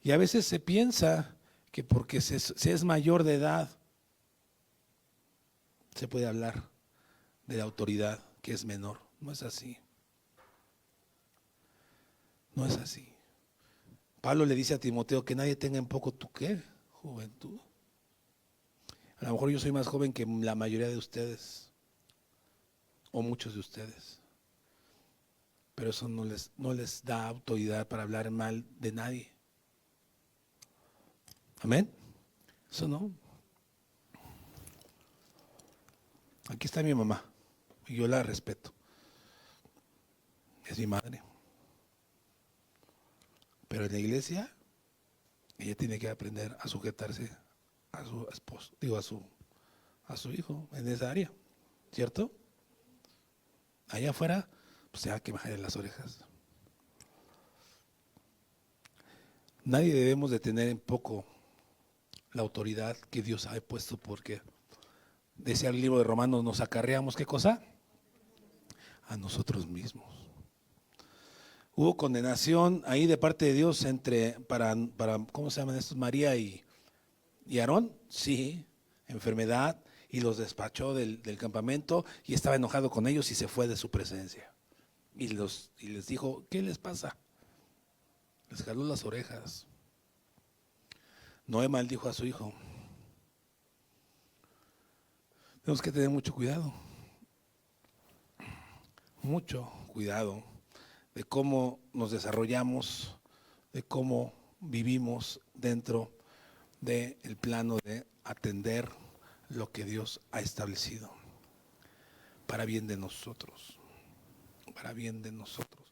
Y a veces se piensa que porque se es mayor de edad, se puede hablar de la autoridad que es menor. No es así. No es así. Pablo le dice a Timoteo que nadie tenga en poco tu ¿qué? Juventud. A lo mejor yo soy más joven que la mayoría de ustedes, o muchos de ustedes, pero eso no les da autoridad para hablar mal de nadie. Amén. Eso no. Aquí está mi mamá y yo la respeto. Es mi madre. Pero en la iglesia ella tiene que aprender a sujetarse a su esposo, digo a su hijo en esa área, ¿cierto? Allá afuera, pues ya que bajarle las orejas. Nadie debemos de tener en poco la autoridad que Dios ha puesto, porque decía el libro de Romanos, nos acarreamos, ¿qué cosa? A nosotros mismos. Hubo condenación ahí de parte de Dios para ¿cómo se llaman estos? María y Aarón, sí, enfermedad, y los despachó del campamento y estaba enojado con ellos y se fue de su presencia. Y les dijo, ¿qué les pasa? Les jaló las orejas. Noé maldijo a su hijo. Tenemos que tener mucho cuidado de cómo nos desarrollamos, de cómo vivimos dentro del plano de atender lo que Dios ha establecido para bien de nosotros, para bien de nosotros.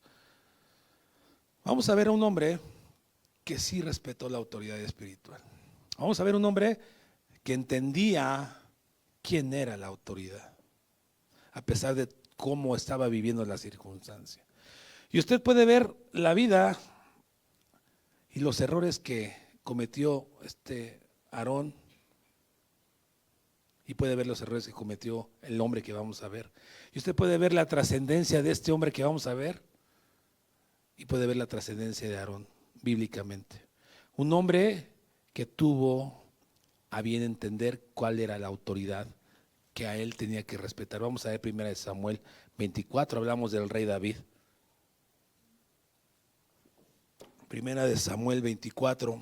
Vamos a ver a un hombre que sí respetó la autoridad espiritual. Vamos a ver un hombre que entendía quién era la autoridad, a pesar de cómo estaba viviendo la circunstancia. Y usted puede ver la vida y los errores que cometió Aarón, y puede ver los errores que cometió el hombre que vamos a ver. Y usted puede ver la trascendencia de este hombre que vamos a ver, y puede ver la trascendencia de Aarón bíblicamente. Un hombre que tuvo a bien entender cuál era la autoridad que a él tenía que respetar. Vamos a ver 1 Samuel 24, hablamos del rey David. 1 Samuel 24.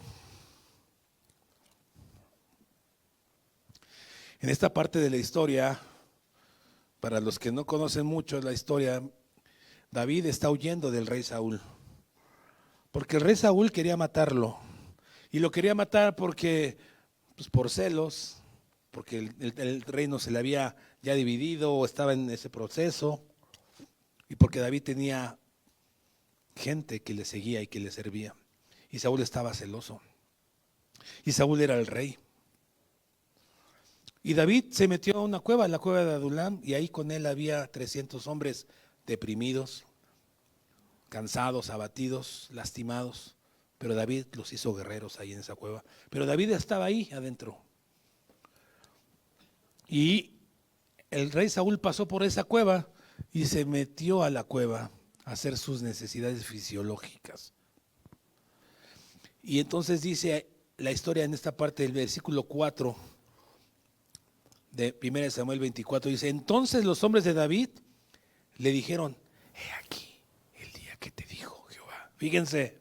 En esta parte de la historia, para los que no conocen mucho la historia, David está huyendo del rey Saúl, porque el rey Saúl quería matarlo, y lo quería matar porque, pues por celos, porque el reino se le había ya dividido o estaba en ese proceso, y porque David tenía gente que le seguía y que le servía, y Saúl estaba celoso, y Saúl era el rey. Y David se metió a una cueva, la cueva de Adulam, y ahí con él había 300 hombres deprimidos, cansados, abatidos, lastimados, pero David los hizo guerreros ahí en esa cueva. Pero David estaba ahí adentro. Y el rey Saúl pasó por esa cueva y se metió a la cueva a hacer sus necesidades fisiológicas. Y entonces dice la historia en esta parte del versículo 4 de 1 Samuel 24, dice, entonces los hombres de David le dijeron, he aquí el día que te dijo Jehová. Fíjense,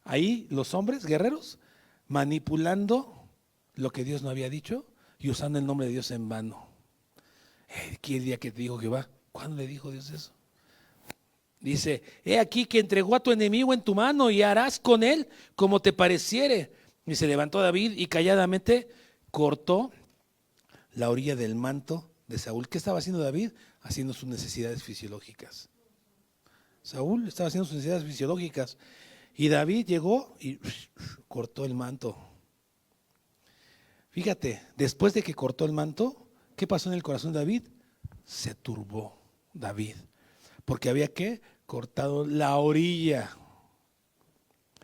ahí los hombres guerreros manipulando lo que Dios no había dicho y usando el nombre de Dios en vano. He aquí el día que te dijo Jehová. ¿Cuándo le dijo Dios eso? Dice, he aquí que entregó a tu enemigo en tu mano y harás con él como te pareciere. Y se levantó David y calladamente cortó la orilla del manto de Saúl. ¿Qué estaba haciendo David? Haciendo sus necesidades fisiológicas. Saúl estaba haciendo sus necesidades fisiológicas y David llegó y cortó el manto. Fíjate, después de que cortó el manto, ¿qué pasó en el corazón de David? Se turbó David, porque había que cortado la orilla,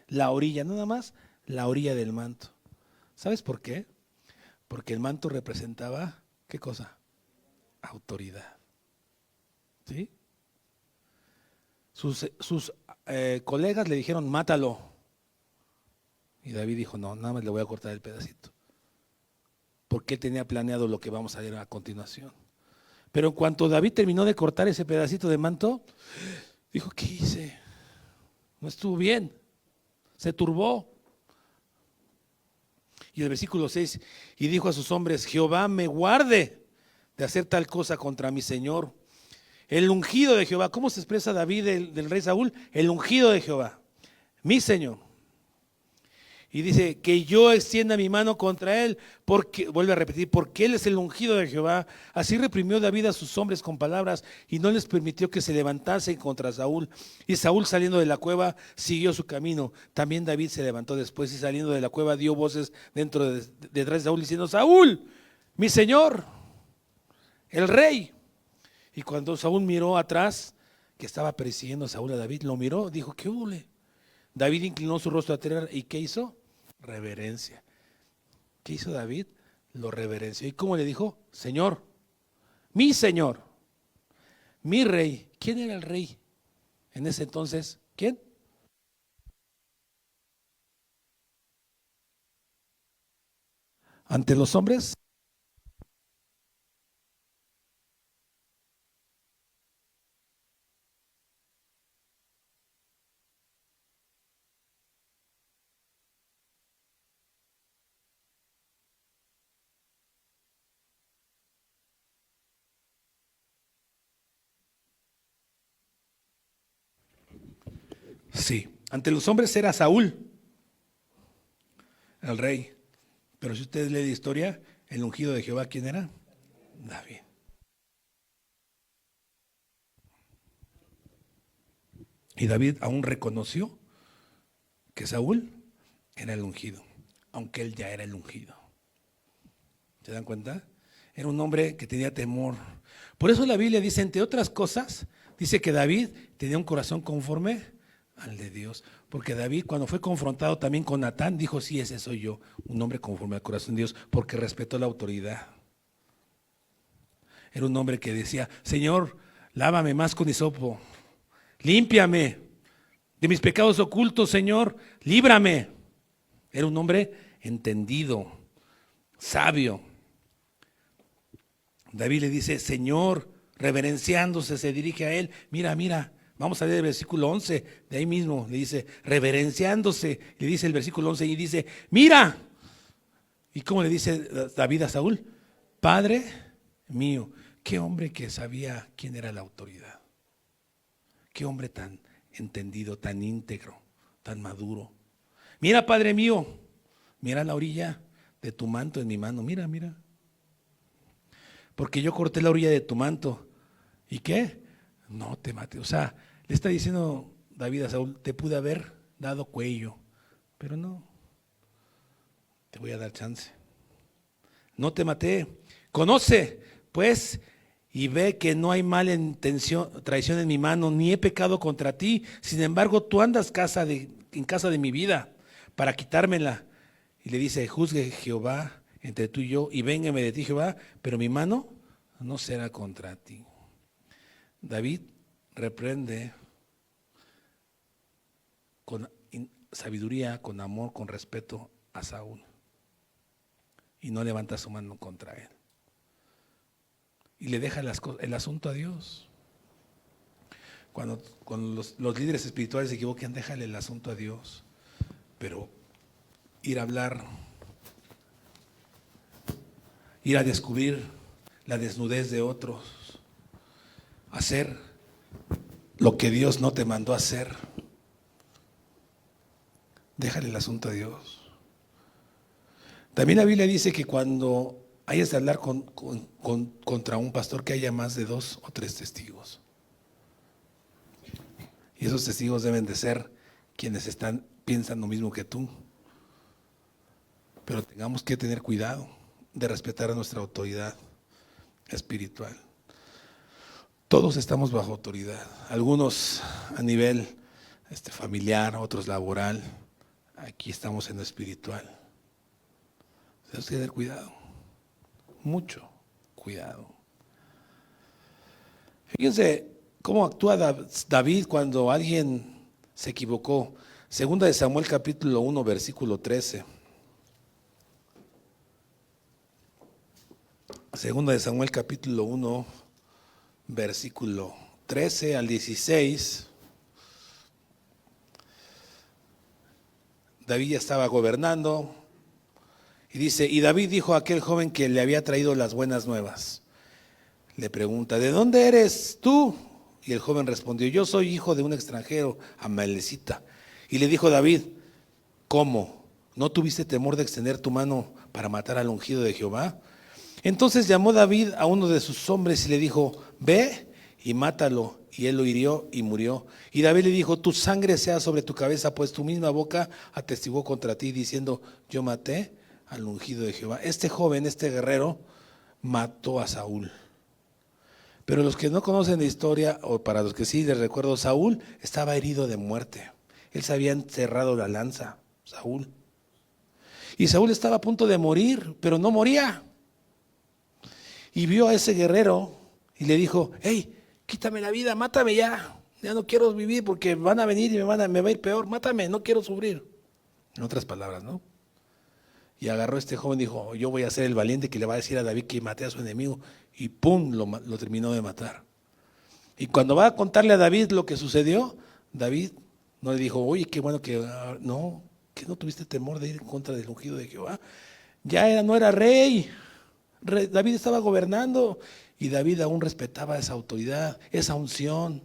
nada más la orilla del manto. ¿Sabes por qué? Porque el manto representaba, ¿qué cosa? Autoridad. ¿Sí? Sus colegas le dijeron, mátalo. Y David dijo, no, nada más le voy a cortar el pedacito. Porque él tenía planeado lo que vamos a ver a continuación. Pero en cuanto David terminó de cortar ese pedacito de manto, dijo, ¿qué hice? No estuvo bien. Se turbó. Y el versículo 6, y dijo a sus hombres, Jehová me guarde de hacer tal cosa contra mi Señor. El ungido de Jehová. ¿Cómo se expresa David del rey Saúl? El ungido de Jehová, mi Señor. Y dice que yo extienda mi mano contra él, porque, vuelve a repetir, porque él es el ungido de Jehová. Así reprimió David a sus hombres con palabras y no les permitió que se levantasen contra Saúl. Y Saúl, saliendo de la cueva, siguió su camino. También David se levantó después y saliendo de la cueva dio voces detrás de Saúl diciendo: Saúl, mi señor, el rey. Y cuando Saúl miró atrás, que estaba persiguiendo a Saúl a David, lo miró, dijo: ¿qué hubo? David inclinó su rostro a tierra y ¿qué hizo? Reverencia. ¿Qué hizo David? Lo reverenció. ¿Y cómo le dijo? Señor, mi rey. ¿Quién era el rey en ese entonces? ¿Quién? Ante los hombres. Sí, ante los hombres era Saúl, el rey. Pero si ustedes leen la historia, el ungido de Jehová, ¿quién era? David. Y David aún reconoció que Saúl era el ungido, aunque él ya era el ungido. ¿Se dan cuenta? Era un hombre que tenía temor. Por eso la Biblia dice, entre otras cosas, dice que David tenía un corazón conforme al de Dios. Porque David, cuando fue confrontado también con Natán, dijo: sí, ese soy yo, un hombre conforme al corazón de Dios, porque respetó la autoridad. Era un hombre que decía: Señor, lávame más con hisopo, límpiame de mis pecados ocultos, Señor, líbrame. Era un hombre entendido, sabio. David le dice: Señor, reverenciándose, se dirige a él. Mira, vamos a leer el versículo 11, de ahí mismo, le dice, reverenciándose, le dice el versículo 11 y dice: mira. ¿Y cómo le dice David a Saúl? Padre mío. Qué hombre que sabía quién era la autoridad. Qué hombre tan entendido, tan íntegro, tan maduro. Mira, Padre mío, mira la orilla de tu manto en mi mano, mira. Porque yo corté la orilla de tu manto. ¿Y qué? No te maté. O sea, le está diciendo David a Saúl: te pude haber dado cuello, pero no, te voy a dar chance. No te maté. Conoce, pues, y ve que no hay mala intención, traición en mi mano, ni he pecado contra ti. Sin embargo, tú andas en casa de mi vida para quitármela. Y le dice: juzgue Jehová entre tú y yo, y véngame de ti, Jehová, pero mi mano no será contra ti. David reprende con sabiduría, con amor, con respeto a Saúl, y no levanta su mano contra él. Y le deja el asunto a Dios. Cuando los líderes espirituales se equivocan, déjale el asunto a Dios. Pero ir a hablar, ir a descubrir la desnudez de otros, hacer lo que Dios no te mandó a hacer, déjale el asunto a Dios. También la Biblia dice que cuando hayas de hablar contra un pastor, que haya más de 2 o 3 testigos. Y esos testigos deben de ser quienes piensan lo mismo que tú. Pero tengamos que tener cuidado de respetar a nuestra autoridad espiritual. Todos estamos bajo autoridad, algunos a nivel familiar, otros laboral. Aquí estamos en lo espiritual. Tenemos que tener cuidado, mucho cuidado. Fíjense cómo actúa David cuando alguien se equivocó. Segunda de Samuel capítulo 1, versículo 13. Segunda de Samuel capítulo 1, versículo 13 al 16. David ya estaba gobernando y dice: y David dijo a aquel joven que le había traído las buenas nuevas. Le pregunta: ¿de dónde eres tú? Y el joven respondió: yo soy hijo de un extranjero, amalecita. Y le dijo David: ¿cómo? ¿No tuviste temor de extender tu mano para matar al ungido de Jehová? Entonces llamó David a uno de sus hombres y le dijo, ve y mátalo. Y él lo hirió y murió. Y David le dijo, tu sangre sea sobre tu cabeza, pues tu misma boca atestiguó contra ti, diciendo, yo maté al ungido de Jehová. Este joven, este guerrero, mató a Saúl. Pero los que no conocen la historia, o para los que sí les recuerdo, Saúl estaba herido de muerte. Él se había encerrado la lanza, Saúl. Y Saúl estaba a punto de morir, pero no moría. Y vio a ese guerrero y le dijo, hey, quítame la vida, mátame ya. Ya no quiero vivir porque van a venir y me va a ir peor. Mátame, no quiero sufrir. En otras palabras, ¿no? Y agarró a este joven y dijo, yo voy a ser el valiente que le va a decir a David que maté a su enemigo. Y pum, lo terminó de matar. Y cuando va a contarle a David lo que sucedió, David no le dijo, oye, qué bueno que no, que no tuviste temor de ir en contra del ungido de Jehová. No era rey. David estaba gobernando y David aún respetaba esa autoridad, esa unción,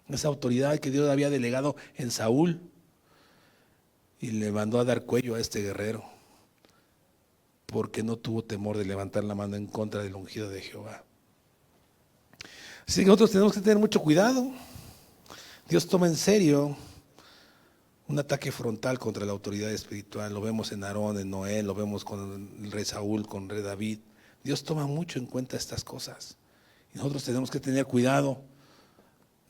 esa autoridad que Dios había delegado en Saúl. Y le mandó a dar cuello a este guerrero porque no tuvo temor de levantar la mano en contra del ungido de Jehová. Así que nosotros tenemos que tener mucho cuidado. Dios toma en serio un ataque frontal contra la autoridad espiritual. Lo vemos en Aarón, en Noé, lo vemos con el rey Saúl, con el rey David. Dios toma mucho en cuenta estas cosas. Y nosotros tenemos que tener cuidado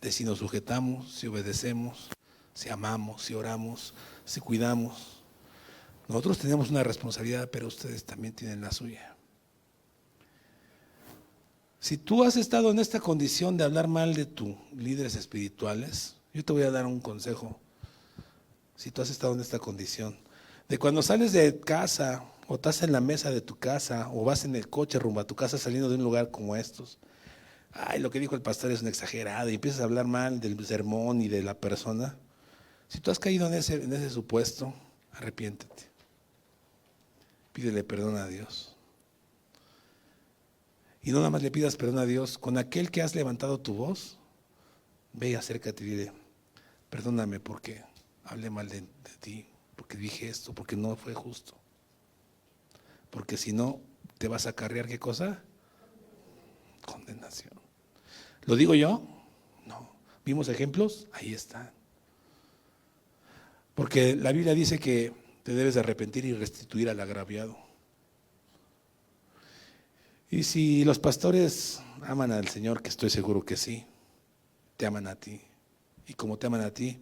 de si nos sujetamos, si obedecemos, si amamos, si oramos, si cuidamos. Nosotros tenemos una responsabilidad, pero ustedes también tienen la suya. Si tú has estado en esta condición de hablar mal de tus líderes espirituales, yo te voy a dar un consejo. Si tú has estado en esta condición, de cuando sales de casa, o estás en la mesa de tu casa, o vas en el coche rumbo a tu casa saliendo de un lugar como estos, ay, lo que dijo el pastor es un exagerado, y empiezas a hablar mal del sermón y de la persona. Si tú has caído en ese supuesto, arrepiéntete. Pídele perdón a Dios. Y no nada más le pidas perdón a Dios, con aquel que has levantado tu voz, ve y acércate y dile, perdóname porque hablé mal de ti, porque dije esto, porque no fue justo. Porque si no, te vas a acarrear, ¿qué cosa? Condenación. ¿Lo digo yo? No. ¿Vimos ejemplos? Ahí están. Porque la Biblia dice que te debes de arrepentir y restituir al agraviado. Y si los pastores aman al Señor, que estoy seguro que sí, te aman a ti. Y como te aman a ti,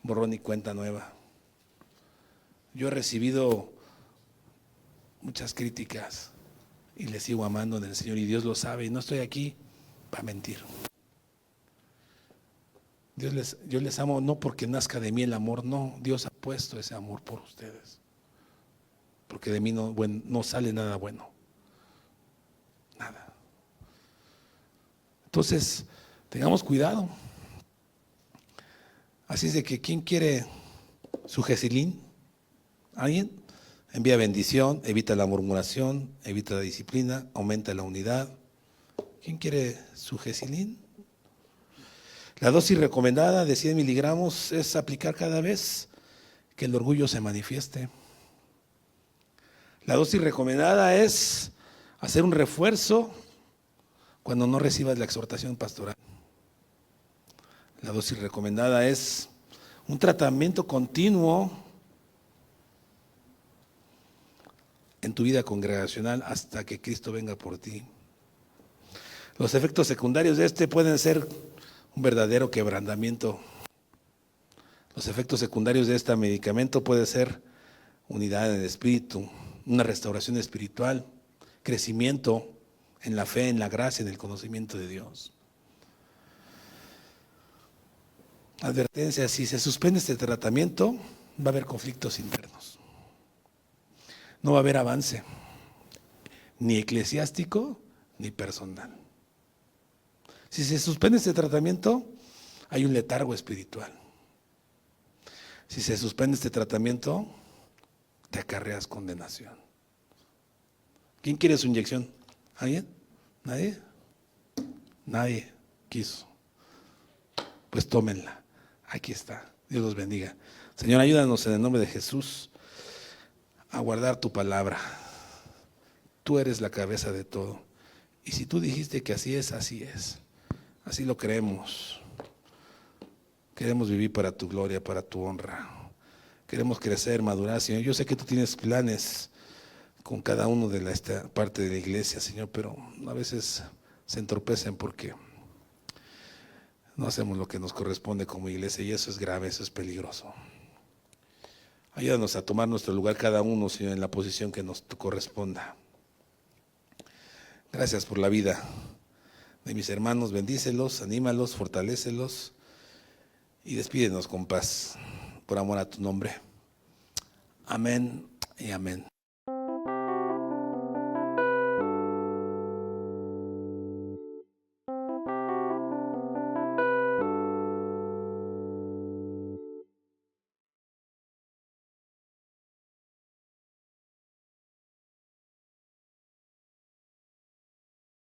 borrón y cuenta nueva. Yo he recibido muchas críticas y les sigo amando en el Señor y Dios lo sabe y no estoy aquí para mentir. Yo les amo no porque nazca de mí el amor, no, Dios ha puesto ese amor por ustedes. Porque de mí no sale nada bueno. Nada. Entonces, tengamos cuidado. Así es de que, ¿quién quiere su Jezilín? ¿Alguien? Envía bendición, evita la murmuración, evita la disciplina, aumenta la unidad. ¿Quién quiere su Jezilín? La dosis recomendada de 100 miligramos es aplicar cada vez que el orgullo se manifieste. La dosis recomendada es hacer un refuerzo cuando no recibas la exhortación pastoral. La dosis recomendada es un tratamiento continuo en tu vida congregacional hasta que Cristo venga por ti. Los efectos secundarios de este pueden ser un verdadero quebrantamiento. Los efectos secundarios de este medicamento pueden ser unidad en el espíritu, una restauración espiritual, crecimiento en la fe, en la gracia, en el conocimiento de Dios. Advertencia, si se suspende este tratamiento, va a haber conflictos internos. No va a haber avance, ni eclesiástico, ni personal. Si se suspende este tratamiento, hay un letargo espiritual. Si se suspende este tratamiento, te acarreas condenación. ¿Quién quiere su inyección? ¿Alguien? ¿Nadie? Nadie quiso. Pues tómenla. Aquí está. Dios los bendiga. Señor, ayúdanos en el nombre de Jesús a guardar tu palabra. Tú eres la cabeza de todo. Y si tú dijiste que así es, así es. Así lo creemos. Queremos vivir para tu gloria, para tu honra. Queremos crecer, madurar, Señor. Yo sé que tú tienes planes con cada uno de esta parte de la iglesia, Señor, pero a veces se entorpecen porque no hacemos lo que nos corresponde como iglesia y eso es grave, eso es peligroso. Ayúdanos a tomar nuestro lugar cada uno, Señor, en la posición que nos corresponda. Gracias por la vida de mis hermanos, bendícelos, anímalos, fortalécelos y despídenos con paz, por amor a tu nombre. Amén y amén.